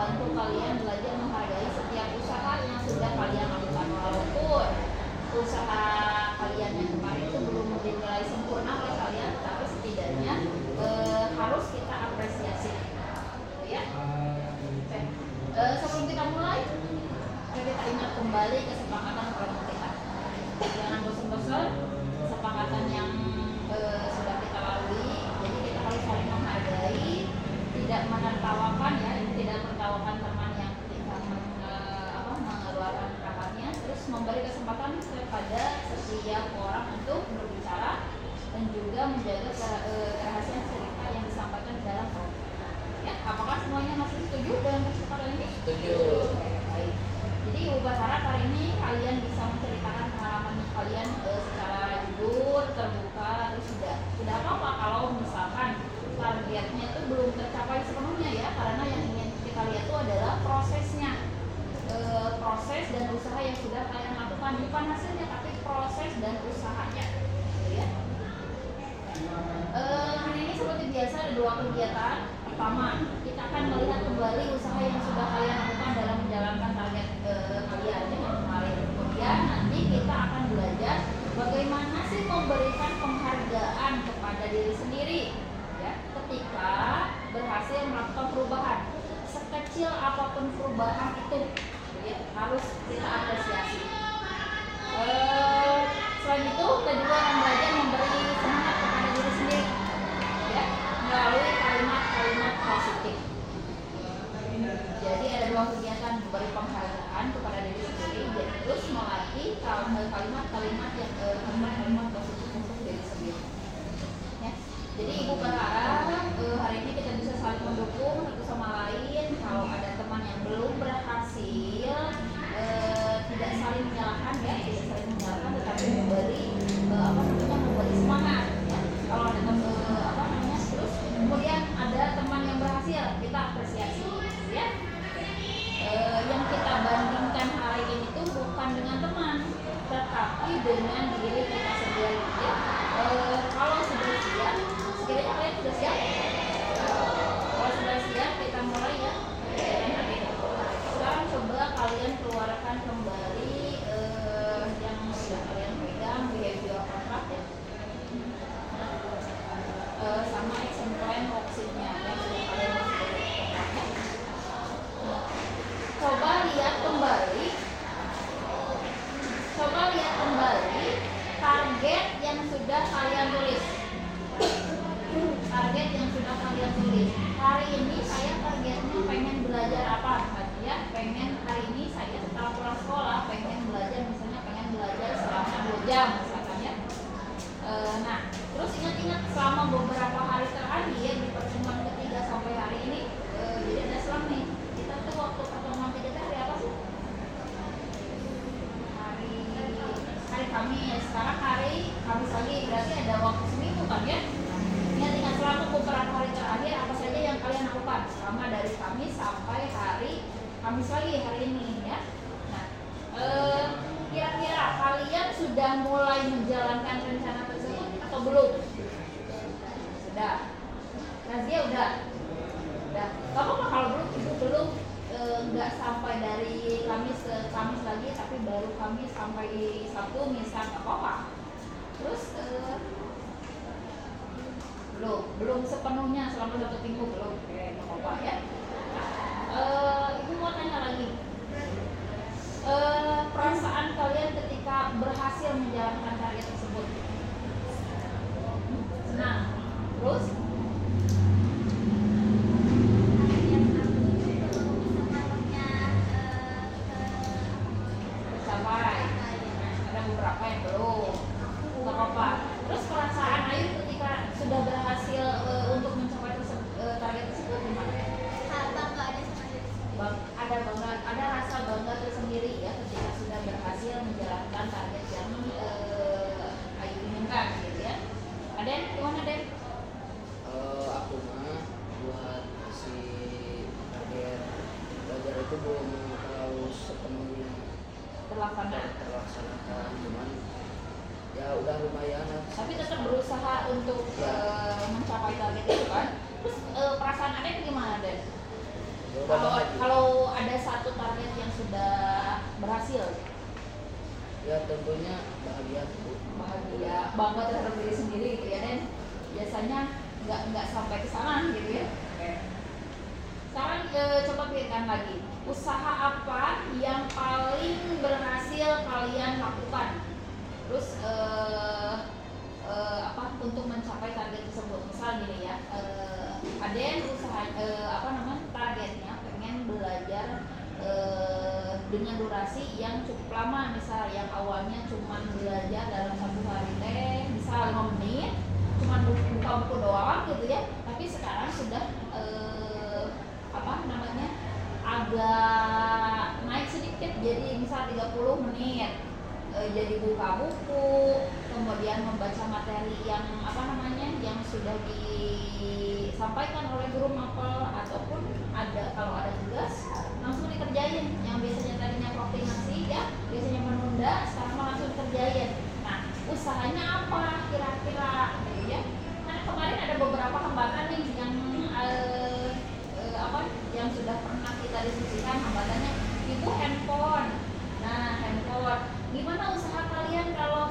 membantu kalian belajar menghargai setiap usaha yang sudah kalian lakukan, walaupun usaha kalian yang kemarin itu belum dinilai sempurna oleh kalian, tapi setidaknya harus kita apresiasi, ya. Sebelum kita mulai, kita ingat kembali kesepakatan pertemuan kita. Jangan bosan-bosan, kesepakatan yang sudah kita lalui. Jadi kita harus saling menghargai, tidak menertawakan, ya, tidak menertawakan teman yang ketika mengeluarkan pendapatnya, terus memberi kesempatan kepada setiap orang untuk berbicara dan juga menjaga kerahasiaan cerita yang disampaikan di dalam podcast. Ya, apakah semuanya masih setuju dengan kesepakatan ini? Setuju. Baik. Jadi Ibu berharap hari ini kalian bisa menceritakan pengalaman kalian secara jujur, terbuka, terus sudah apa kalau misalkan targetnya itu belum tercapai sepenuhnya, ya, karena yang ingin kita lihat itu adalah prosesnya, proses dan usaha yang sudah kalian lakukan, bukan hasilnya tapi proses dan usahanya, ya. Hari ini seperti biasa ada 2 kegiatan. Pertama, kita akan melihat kembali usaha yang sudah kalian lakukan dalam menjalankan target kalian yang kemarin. Kemudian nanti kita akan belajar bagaimana sih memberikan penghargaan kepada diri sendiri, ya, ketika berhasil melakukan perubahan. Sekecil apapun perubahan itu, ya, harus kita apresiasi. Selain itu, kita juga akan belajar memberi semangat kepada diri sendiri, ya, melalui kalimat-kalimat positif. Jadi ada 2 kegiatan, memberi penghargaan kepada diri sendiri dan terus melatih kalimat-kalimat yang kalimat positif untuk diri sendiri. Ya. Jadi Ibu berharap hari ini kita bisa saling mendukung satu sama lain. Kalau ada teman yang belum berhasil, tidak saling menyalahkan, ya, tidak saling menyalahkan, tetapi memberi semangat, ya. Kalau ada terus kemudian ada teman yang berhasil, kita apresiasi, ya. Yang kita bandingkan hari ini tuh bukan dengan teman, tetapi dengan diri kita sendiri, ya. Kalau sudah siap, sekiranya kalian sudah siap. Kalau sudah siap, kita mulai, ya. Sekarang coba kalian keluarkan kembali yang sudah kalian pegang, behavior contract, ya. Sama action plan worksheet-nya yang sudah kalian masuk, ya. Coba lihat kembali target yang sudah kalian tulis. Target yang sudah kalian tulis. Hari ini saya targetnya pengen belajar apa? Ya, pengen hari ini saya setelah pulang sekolah pengen belajar, misalnya pengen belajar selama 2 jam misalkan, ya. Nah, terus ingat-ingat selama beberapa hari terakhir di pertemuan ketiga sampai hari ini, jadi ada selang nih. Kita tuh waktu pertemuan ketiga hari apa sih? Hari Kamis. Sekarang hari Kamis lagi, berarti ada waktu seminggu kan, ya. Ingat-ingat selama beberapa hari terakhir apa saja yang kalian lakukan selama dari Kamis sampai hari Kamis lagi hari ini, ya. Nah, kira-kira kalian sudah mulai menjalankan rencana tersebut atau belum? Sudah. Razia udah. Gak apa-apa kalau belum nggak sampai dari Kamis ke Kamis lagi, tapi baru Kamis sampai Sabtu misal, nggak apa-apa. Terus belum sepenuhnya selama 1 minggu belum, nggak apa-apa, ya. Ibu mau tanya lagi, perasaan kalian ketika berhasil menjalankan target tersebut? Senang. Terus? Tercapai. Ada beberapa yang belum. Nggak apa-apa. Terus perasaan Ayu ketika sudah berhasil untuk mencapai target tersebut gimana? Bangga ada sama diri sendiri. Ada rasa bangga tersendiri, ya, ketika sudah berhasil menjalankan target yang Ayu inginkan, gitu, ya. Aden, gimana, Den? Aku mah buat si target belajar itu belum terlalu sepenuhnya terlaksanakan, cuman ya udah lumayan lah. Tapi tetap berusaha untuk mencapai target itu kan. Terus perasaan Aden gimana, Den? Udah Kalau bahagia. kalau ada satu target yang sudah berhasil, Ya tentunya bahagia Bu. bahagia, bangga terhadap diri sendiri gitu ya, dan biasanya nggak sampai ke sana gitu ya. Oke. Sekarang coba pikirkan lagi, usaha apa yang paling berhasil kalian lakukan? Terus apa untuk mencapai target tersebut? Misal gini ya, ada yang usaha targetnya pengen belajar dengan durasi yang cukup lama, misal yang awalnya cuma belajar dalam satu hari teh misal 5 menit, cuma buka buku doang gitu ya, tapi sekarang sudah agak naik sedikit jadi misal 30 menit, jadi buka buku, kemudian membaca materi yang yang sudah disampaikan oleh guru mapel, ataupun kalau ada tugas langsung dikerjain, yang biasanya tadinya prokrastinasi ya biasanya menunda, sekarang langsung dikerjain. Nah, usahanya apa kira-kira gitu ya? Nah, kemarin ada beberapa hambatan nih yang sudah pernah kita diskusikan. Hambatannya ibu handphone. Nah, handphone gimana usaha kalian kalau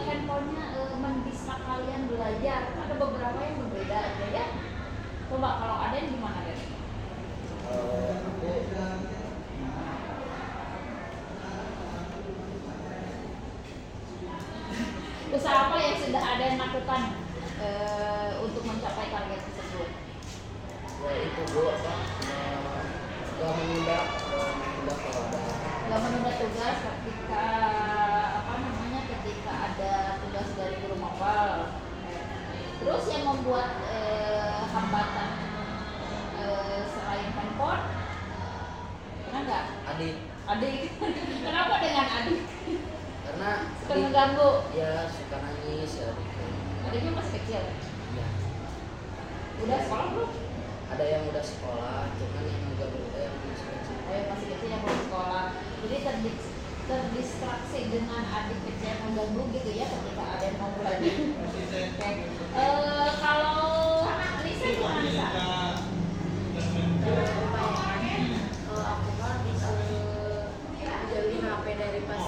handphonenya mendistract kalian belajar? Ada beberapa yang berbeda ya. Coba kalau ada yang gimana deh? Usaha apa yang sudah ada yang lakukan untuk mencapai target tersebut? Ya itu Bu, nggak menunda kalau ada. Gak menunda tugas ketika ketika ada tugas dari guru mapel. Terus yang membuat hambatan selain handphone, pernah nggak? Adik. Kenapa dengan adik? Karena Suka mengganggu. ya suka nangis ya. Adiknya masih kecil. Ya. Udah sekolah belum? Ada yang udah sekolah, cuman yang enggak yang masih kecil. Oh, yang masih kecil yang belum sekolah. Jadi terdistraksi dengan adik kecil yang mengganggu gitu ya ketika ada yang mau belajar. Oke. Kalau Lisa gimana Lisa? Kalau aku mah bisa jauhin HP dari pas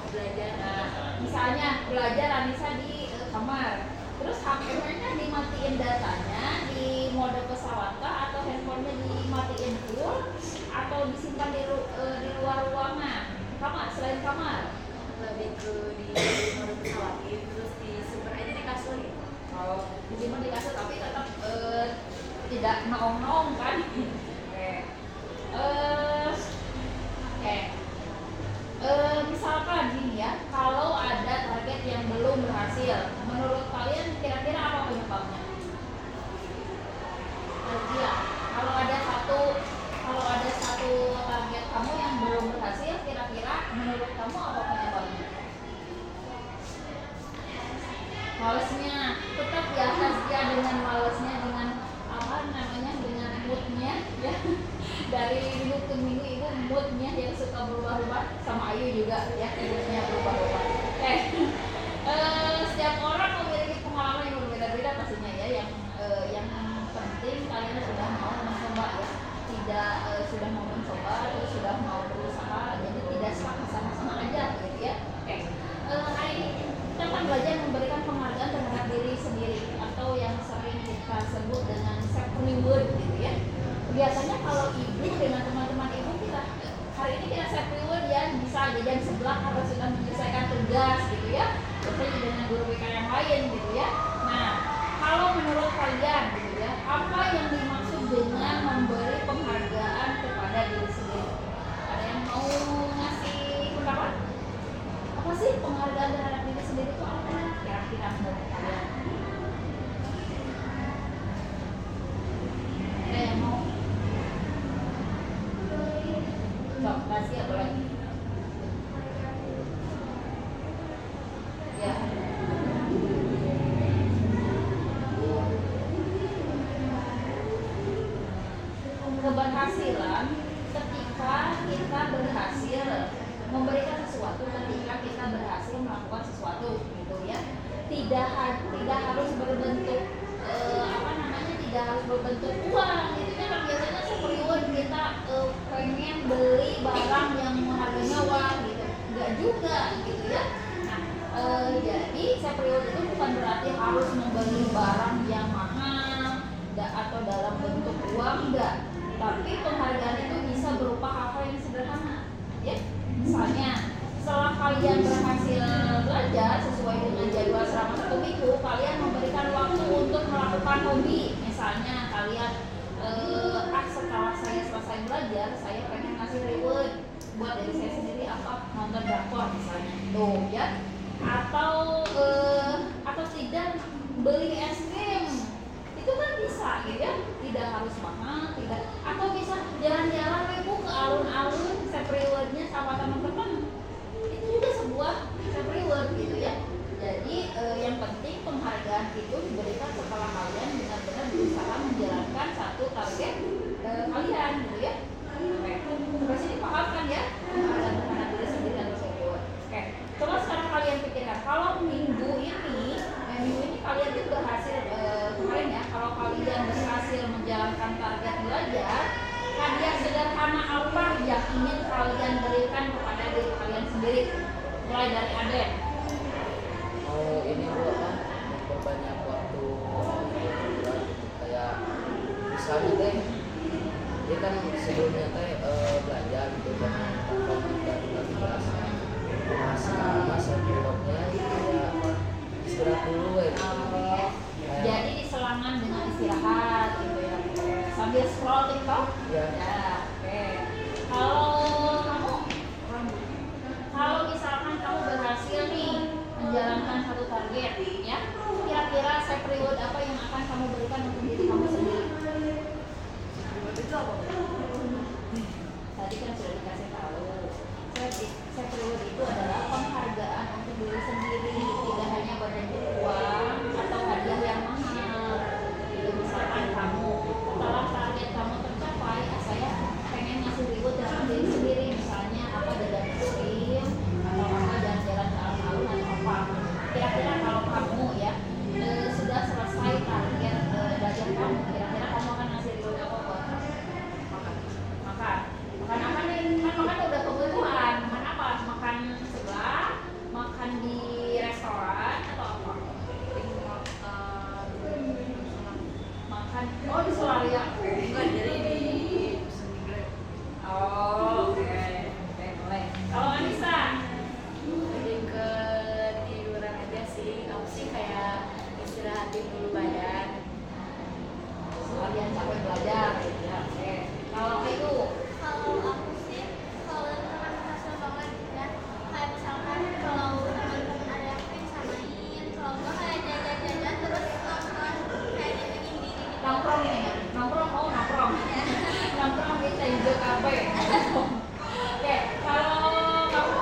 belajar. Nah, misalnya belajar Anissa di kamar, terus HP-nya dimatiin datanya di mode pesawat kah, atau handphonenya dimatiin full, atau disimpan di luar ruangan? Kamar, selain kamar. Lebih ke di mode pesawat gitu, terus disimpan aja di kasur gitu. Oh, disimpan di kasur tapi tetap tidak naong-naong kan? Oke. Misalkan gini ya, kalau ada target yang belum berhasil, menurut kalian kira-kira apa penyebabnya? Ya, kalau ada satu target kamu yang belum berhasil, kira-kira menurut kamu apa penyebabnya? Malesnya, tetap ya Hasya dengan malesnya, dengan dengan moodnya ya. Dari minggu ke minggu ibu moodnya yang suka berubah-ubah, sama Ayu juga ya, moodnya berubah-ubah. Setiap orang memiliki pengalaman yang berbeda-beda pastinya ya. Yang penting kalian sudah mau mencoba ya, tidak sudah mau mencoba, terus sudah mau berusaha, jadi tidak sama-sama aja gitu ya. Hari ini kita akan belajar memberikan penghargaan terhadap diri sendiri, atau yang sering kita sebut dengan self reward gitu ya. Biasanya kalau ibu dengan teman-teman ibu kita hari ini kita self reward ya, bisa jajan seblak atau sudah menyelesaikan tugas gitu ya, biasanya dengan guru BK yang lain gitu ya. Nah, kalau menurut kalian gitu ya, apa yang dimaksud dengan memberi penghargaan kepada diri sendiri? Ada yang mau ngasih pendapat? Apa sih penghargaan terhadap diri sendiri itu apa? Kira-kira menurut kalian? Ada yang mau? Coba kasih ya, boleh. Ya. Keberhasilan ketika kita berhasil memberikan sesuatu, ketika kita berhasil melakukan sesuatu gitu ya. Tidak harus berbentuk tidak harus berbentuk uang gitu kan. Biasanya reward kita enggak gitu ya. Nah, jadi self reward itu bukan berarti harus membeli barang yang mahal atau dalam bentuk uang, enggak. Tapi penghargaan itu bisa berupa hal-hal yang sederhana ya. Misalnya setelah kalian berhasil belajar sesuai dengan jadwal selama 1 minggu, kalian memberikan waktu untuk melakukan hobi. Misalnya kalian setelah saya selesai belajar, saya pengen ngasih reward buat diri saya sendiri, apa, nonton drakor misalnya, tuh ya. Atau tidak beli es krim, itu kan bisa gitu ya, tidak harus mahal, tidak. Atau bisa jalan-jalan ke alun-alun, self rewardnya sama teman-teman, itu juga sebuah self reward gitu ya. Jadi yang penting penghargaan itu diberikan setelah kalian benar-benar berusaha menjalankan satu target kalian gitu ya. Oke, sampai sini paham kan ya penghargaan terhadap diri sendiri dan self reward. Oke, coba sekarang kalian pikirkan, kalau minggu ini kalian itu berhasil kemarin ya, kalau kalian berhasil menjalankan target belajar, hadiah sederhana apa yang ingin kalian berikan kepada diri kalian sendiri? Mulai dari Aden. Ini buat kan memperbanyak waktu liburan, kayak misalnya teh dia kan sebelumnya teh belajar gitu kan dan kelas masa pilotnya kayak istirahat dulu gitu. Jadi diselangan dengan istirahat gitu ya, sambil scroll TikTok Ya. Oke. Kalau misalkan kamu berhasil nih menjalankan satu target ya, kira-kira self reward apa yang akan kamu berikan untuk diri kamu sendiri? Tadi kan sudah dikasih tahu, self reward itu adalah penghargaan untuk diri sendiri, tidak hanya berbentuk uang atau hadiah yang mahal. Jadi misalkan kamu setelah target kamu tercapai, saya pengen ngasih reward dengan diri sendiri, misalnya apa, jalan es krim atau apa, jalan-jalan ke alun-alun atau apa. Kira-kira kalau kamu ya sudah selesai target belajar kamu, kira-kira kamu akan ngasih reward apa buat kamu? Makan apa nih? Kan makan udah kebutuhan. Makan apa? Makan sebelah, makan di restoran atau apa? Makan di Solaria. Bukan dari di Oke, boleh. Kalau Anissa? lebih ke tiduran aja sih. Aku sih kayak istirahatin dulu badan. Kalian capek belajar ya. Oke. Kalau itu Kalau aku sih, kalau teman hasil banget ya, kayak misalkan kalau teman-teman ada yang pengen samain, kalau enggak kayak jajan-jajan terus nonton kayak nyenengin diri gitu. nongkrong nih, nongkrong nongkrong di Tenjo Cafe. Oke, kalau kamu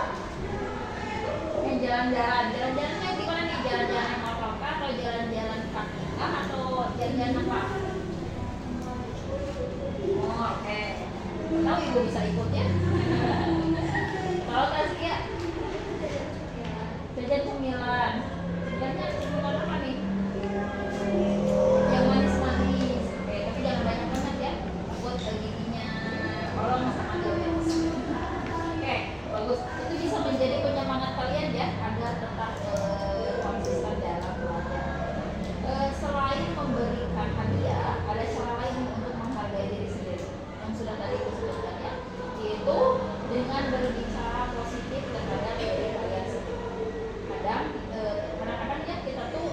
yang jalan-jalannya gimana nih? Jalan-jalan motor kah atau jalan-jalan kaki kah atau jalan-jalan apa? Oke. Tahu ibu bisa ikut ya? Kalau Taskia jajan cemilan. Jajannya cemilan apa nih? Yang manis-manis. Oke, tapi jangan banyak banget ya. Takut giginya kolong sama diabetes. Oke, bagus. Itu bisa menjadi penyemangat kalian ya agar tetap konsisten dalam belajar. Selain memberikan hadiah, ada cara lain untuk menghargai diri sendiri yang sudah tadi aku sebutkan ya, yaitu dengan berbicara positif terhadap diri kalian sendiri. Kadang-kadang ya kita tuh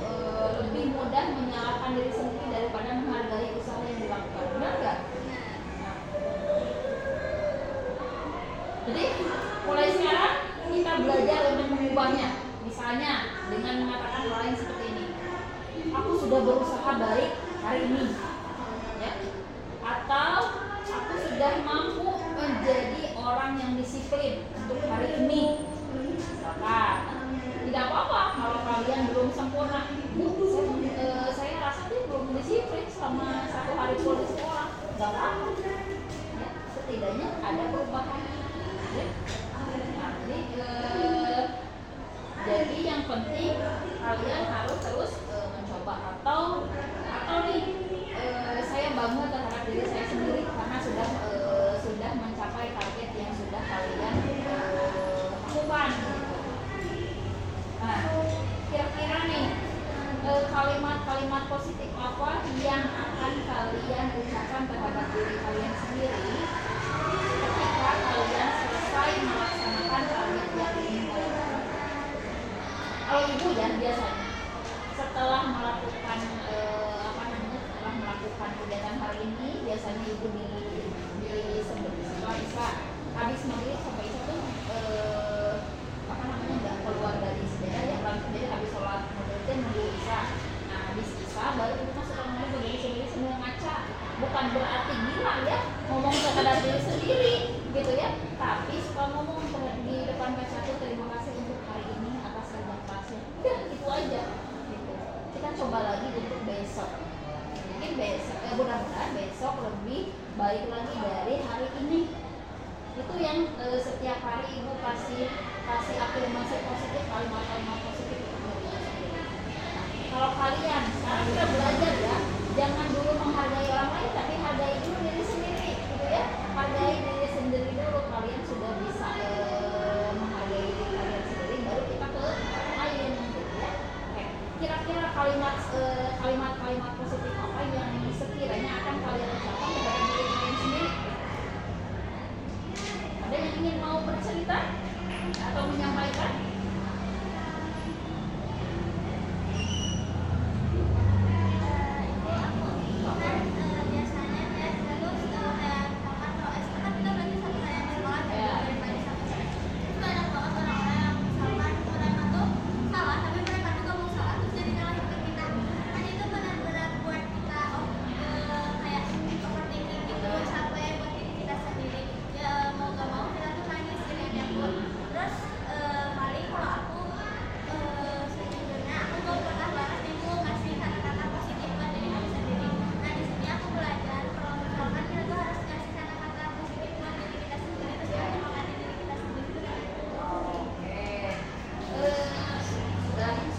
lebih mudah menyalahkan diri sendiri daripada menghargai usaha yang dilakukan. Benar nggak? Nah, jadi mulai sekarang kita belajar untuk mengubahnya. Misalnya dengan mengatakan hal lain seperti ini. Aku sudah berusaha baik hari ini, ya. Atau aku sudah mampu menjadi orang yang disiplin untuk hari ini. Misalkan, tidak apa-apa kalau kalian belum sempurna. Saya rasa dia belum disiplin selama 1 hari full di sekolah. Gak apa-apa. Ya, setidaknya ada perubahan. Ya. Nah, jadi yang penting kalian harus terus mencoba atau nih saya bangga terhadap diri saya sendiri karena sudah mencapai target yang sudah kalian lakukan. tapi suka ngomong di depan kaca tuh, terima kasih untuk hari ini atas kerja kerasnya. Udah itu aja gitu. Kita coba lagi untuk besok, mungkin besok mudah-mudahan besok lebih baik lagi dari hari ini. Itu yang setiap hari ibu kasih afirmasi positif, kalimat-kalimat positif untuk diri sendiri. Nah, kalau kalian sekarang kita belajar ya, jangan dulu menghargai orang lain, tapi hargai dulu diri sendiri gitu ya. Hargai diri sendiri dulu, kalian sudah bisa menghargai diri kalian sendiri, baru kita ke orang lain gitu ya. Oke, kira-kira kalimat positif apa yang sekiranya akan kalian ucapkan kepada diri kalian sendiri? Ada yang ingin mau bercerita atau menyampaikan?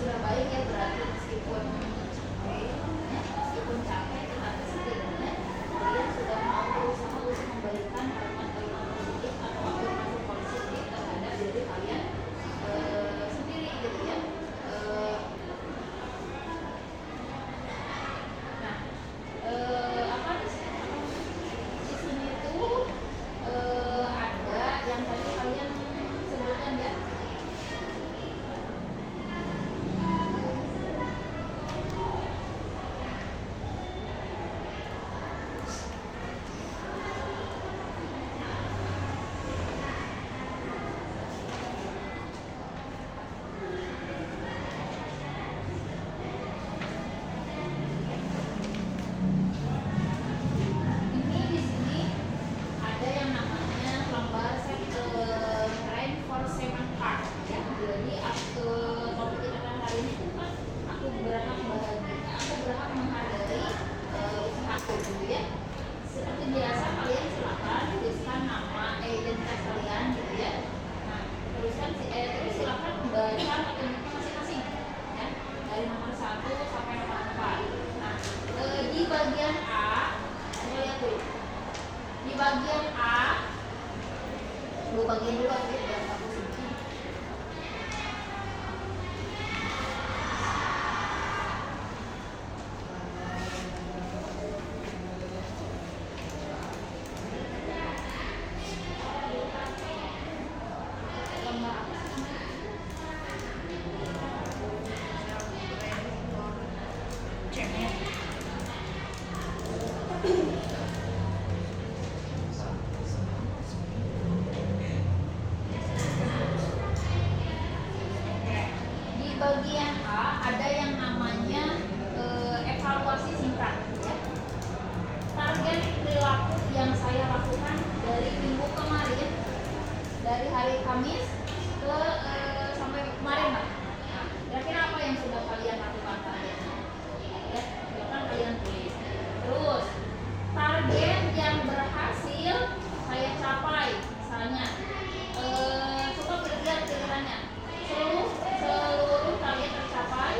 Sudah baik ya, berarti meskipun capek, tetapi setidaknya kalian sudah mau berusaha untuk memberikan kalimat-kalimat positif atau afirmasi positif terhadap diri kalian sendiri gitu ya. Nah, apa di sini tuh ada yang tadi kalian sebutkan ya. Ini di sini ada yang namanya lembar Train for Seven Card ya. Jadi topik kita hari ini itu kan aku berhak menghargai usahaku gitu ya. Seperti biasa kalian silakan tuliskan nama identitas kalian gitu ya. Nah, terus silakan membaca akun masing-masing ya, dari nomor 1 sampai nomor 4. Nah, di bagian A, lihat tuh. Di bagian A, dua bagian dulu aja biar aku sini. Lembar apa sih namanya? Di bagian A ada yang namanya evaluasi singkat ya. Target perilaku yang saya lakukan dari minggu kemarin, dari hari Kamis ke sampai kemarin Pak. Nah, kira-kira apa yang sudah kalian lakukan targetnya? Ya, silakan kalian tulis. Terus target yang berhasil saya capai, misalnya coba lihat kira-kiranya seluruh kalian tercapai.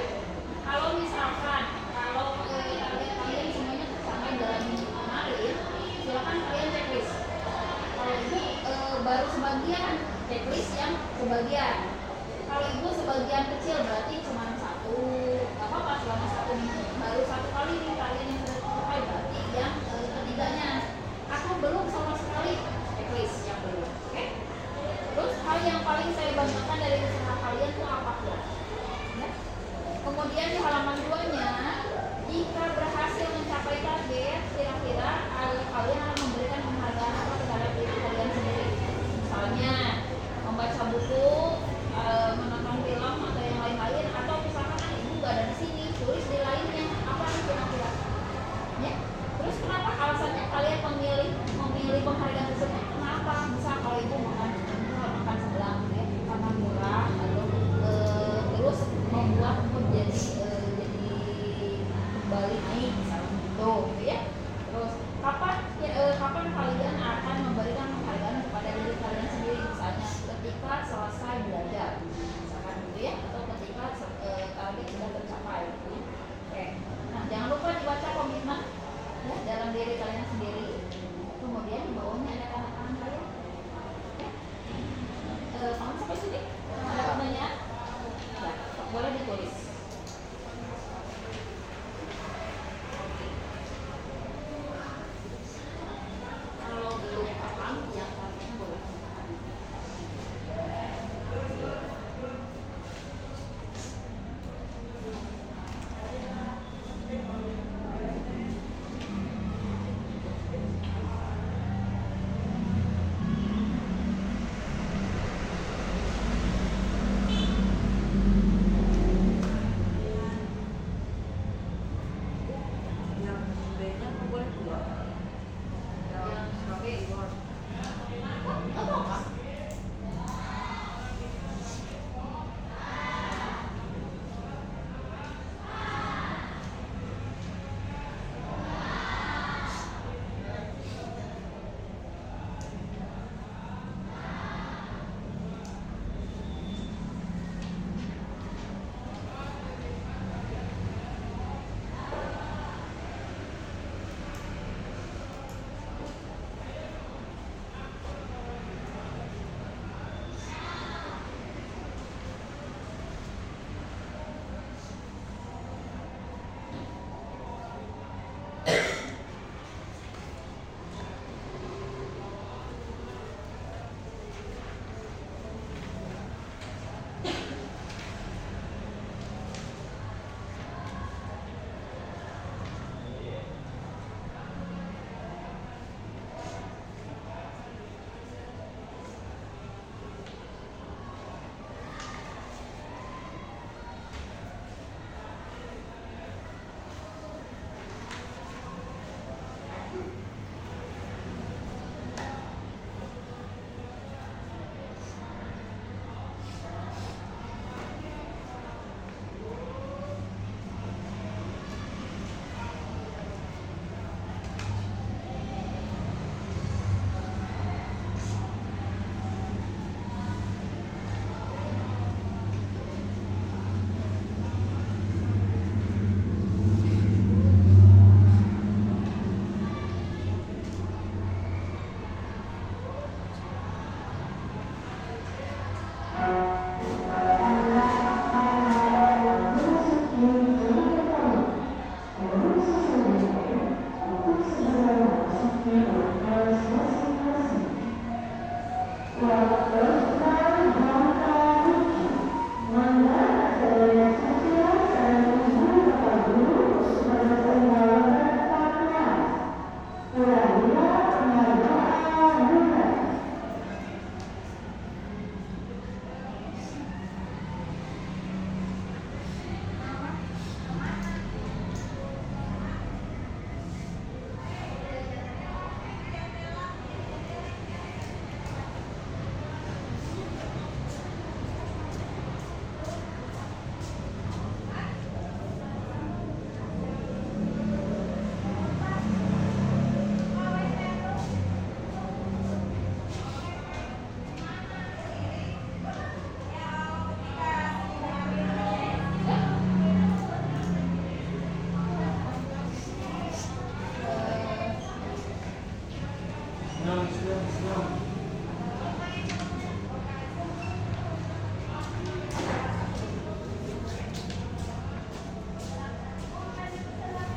Kalau misalkan target kalian semuanya tercapai dalam minggu kemarin, silakan kalian checklist. Kalau ibu baru sebagian, checklist yang sebagian. Kalau ibu sebagian kecil berarti cuma satu, nggak apa-apa, selama 1 minggu baru 1 kali nih kalian yang sudah tercapai, berarti yang ketiganya. Atau belum sama sekali, checklist yang belum. Oke? Terus hal yang paling saya banggakan dari usaha kalian itu apa ya? Kemudian di halaman 2-nya, jika berhasil mencapai target, kira-kira kalian akan memberikan penghargaan apa terhadap diri kalian sendiri? Misalnya membaca buku, menonton film atau yang lain-lain, atau misalkan ibu nggak ada di sini, tulis di lainnya apa nih kira-kira? Ya. Terus kenapa alasannya kalian memilih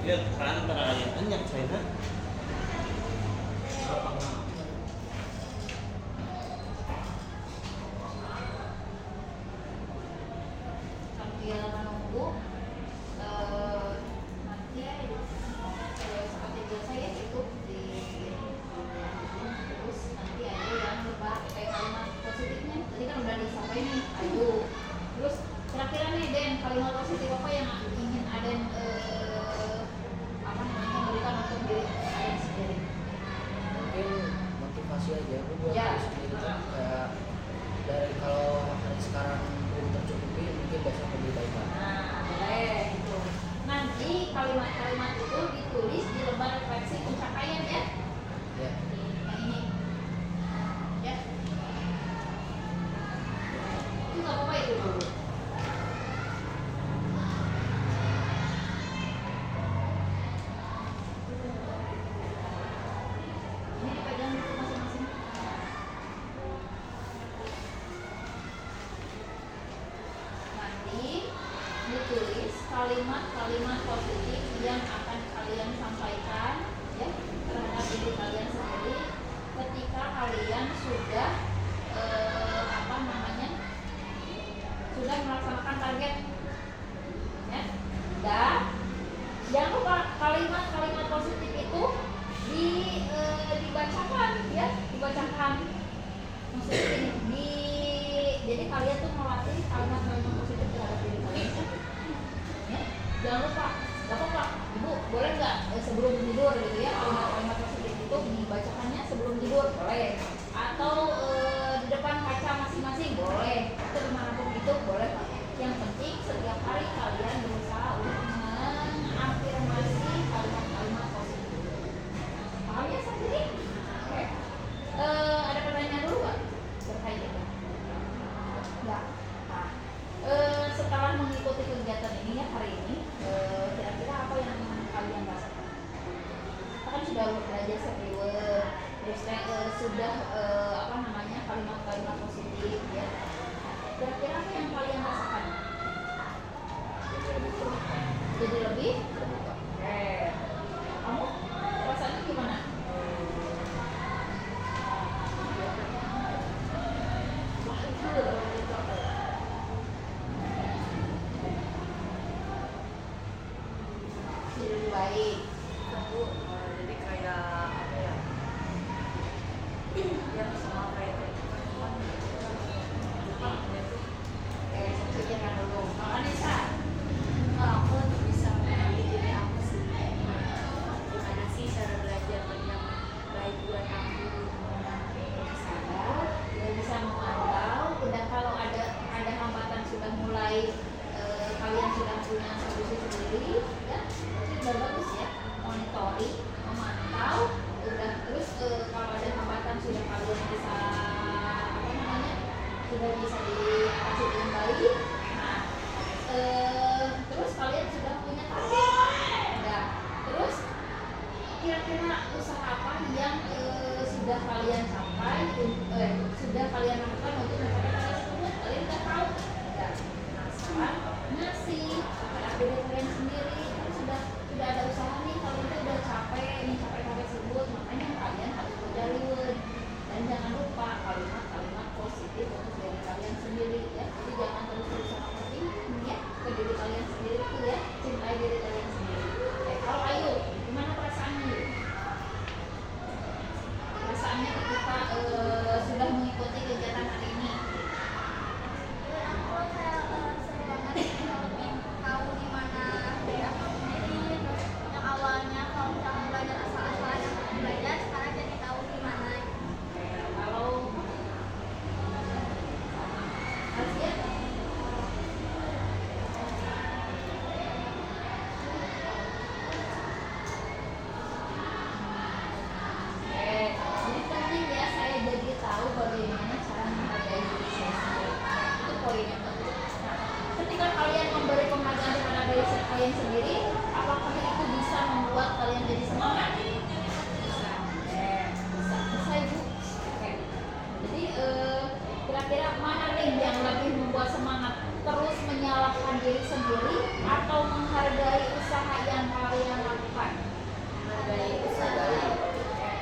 Lihat kan perayaan yang China. Sambil menunggu nanti seperti biasa ya itu di terus nanti ada yang lebar kayak kalimat positifnya tadi kan udah disampaikan nih ayo terus kira-kira nih Den kalimat positif apa yang ingin Aden apa namanya berikan untuk diri Aden sendiri? Mungkin motivasi aja aku buat Ya. diri sendiri kan kayak dari kalau hari sekarang belum tercukupi mungkin besok lebih baik lagi. Nah, boleh itu. Nanti kalimat-kalimat itu ditulis di lembar refleksi pencapaian ya. Ya. Yang ini. Ya. Itu nggak apa-apa itu dulu. Ini dipegang dulu masing-masing. Nanti ditulis kalimat-kalimat positif yang akan kalian sampaikan ya terhadap diri kalian sendiri ketika kalian sudah apa namanya sudah melaksanakan target ya dan jangan lupa kalimat-kalimat positif itu dibacakan ya dibacakan maksudnya gini, jadi kalian tuh melatih kalimat-kalimat positif terhadap diri kalian ya jangan lupa nggak apa-apa ibu boleh nggak sebelum tidur gitu ya kalimat-kalimat positif itu dibacakannya sebelum tidur boleh atau di depan kaca masing-masing boleh atau dimanapun itu boleh yang penting setiap hari kalian berusaha untuk mengafirmasi kalimat-kalimat positif paham ya sendiri? Oke. Ada pertanyaan dulu nggak terkait itu? Ya. Nah, setelah mengikuti kegiatan ini ya hari ini, kira-kira apa yang kalian rasakan? Kita kan sudah belajar self-reward, terus sudah apa namanya kalimat-kalimat positif ya. Kira-kira apa yang kalian rasakan? Jadi lebih terbuka. Jadi lebih? Terbuka. Kamu rasanya gimana? Jadi lebih baik. Aku jadi kayak apa ya? Ya sama kayak tadi kan cuman dia tuh Saya pikirkan dulu. Kalau Anissa, aku lebih bisa mengenali diri aku sendiri. Gimana sih cara belajar yang baik buat aku? sadar, dia bisa memantau. Dan kalau ada hambatan sudah mulai kalian sudah punya solusi sendiri, ya itu udah bagus ya. Monitoring, memantau, udah terus kalau ada hambatan sudah kalian bisa apa namanya sudah bisa diatasi dengan baik. Nah, terus kalian sudah punya target. Nah, terus kira-kira usaha apa yang sudah kalian capai, sudah kalian lakukan untuk mencapai target tersebut? Kalian udah tahu, ya penasaran ngasih kepada diri kalian sendiri. Kan sudah ada usaha nih, kalian tuh udah mencapai target tersebut, makanya kalian harus berdalih dan jangan lupa kalimat-kalimat Jadi kira-kira mana nih yang lebih membuat semangat? Terus menyalahkan diri sendiri atau menghargai usaha yang kalian lakukan?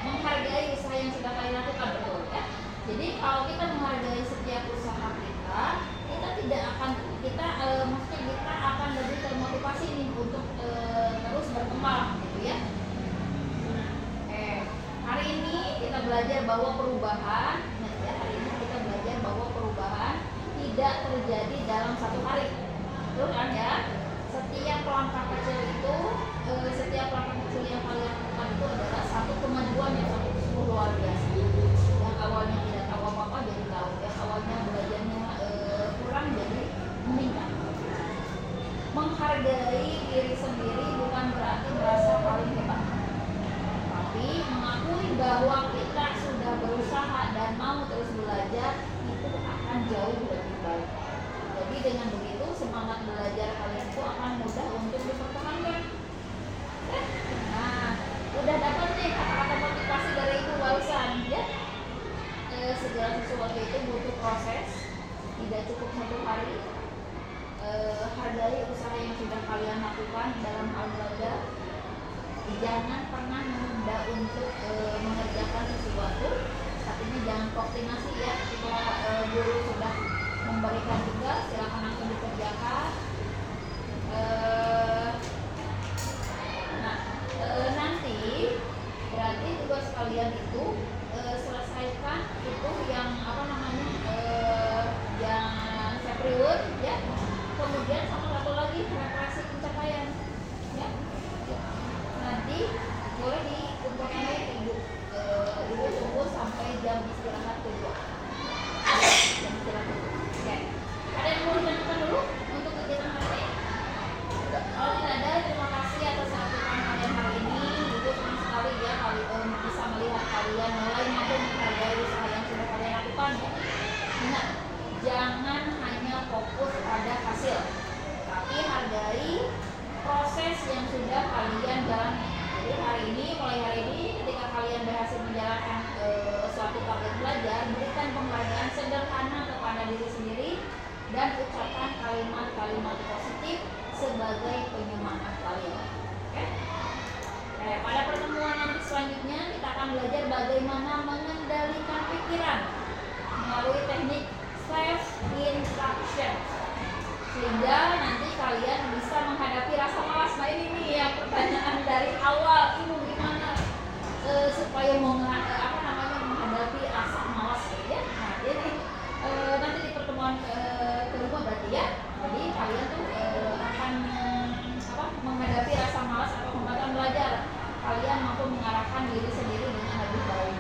Menghargai usaha yang sudah kalian lakukan, betul ya. Jadi kalau kita menghargai setiap usaha kita, kita tidak akan maksudnya kita akan lebih termotivasi nih untuk terus berkembang gitu ya. Hari ini kita belajar bahwa perubahan, hari ini kita belajar bahwa perubahan tidak terjadi dalam satu hari. Betul kan ya? Setiap langkah kecil yang kalian lakukan itu adalah satu kemajuan yang sungguh luar biasa. Yang awalnya tidak tahu apa-apa jadi tahu, yang awalnya belajarnya kurang jadi meningkat. Menghargai diri sendiri bukan berarti merasa paling hebat, tapi mengakui bahwa kita sudah berusaha dan mau terus belajar itu akan jauh lebih baik. Jadi dengan begitu semangat belajar kalian itu akan mudah untuk dipertahankan. Nah, udah dapat nih kata-kata motivasi dari Ibu barusan ya. Segala sesuatu itu butuh proses, tidak cukup satu hari. Hargai usaha yang sudah kalian lakukan dalam hal belajar. Jangan pernah menunda untuk mengerjakan sesuatu. Saat ini jangan prokrastinasi ya. Jika guru sudah memberikan tugas, silakan langsung dikerjakan. Nanti berarti tugas kalian itu selesaikan itu yang yang September ya. Kemudian sama satu lagi referensi pencapaian ya. Nanti boleh dikumpulkan lagi ibu. Ibu tunggu sampai jam istirahat kedua. Jam istirahat kedua. Oke. Ada yang mau ditanyakan dulu untuk kegiatan hari ini? Kalau tidak ada, terima kasih atas laporan kalian hari ini. Ibu senang sekali ya bisa melihat kalian mulai mampu menghargai usaha yang sudah kalian lakukan ya. Ingat, jangan hanya fokus pada hasil, tapi hargai proses yang sudah kalian jalani. Jadi mulai hari ini ketika kalian berhasil menjalankan suatu target belajar, berikan penghargaan sederhana kepada diri sendiri dan ucapkan kalimat-kalimat positif sebagai penyemangat kalian. Oke? Pada pertemuan nanti selanjutnya kita akan belajar bagaimana mengendalikan pikiran melalui teknik self instruction, sehingga nanti kalian bisa menghadapi rasa malas. Nah ini nih yang pertanyaan dari awal, Ibu gimana supaya menghadapi rasa malas ya. Nah ini nanti di pertemuan kedua berarti ya. Jadi kalian tuh akan menghadapi rasa malas atau hambatan belajar. Kalian mampu mengarahkan diri sendiri dengan lebih baik.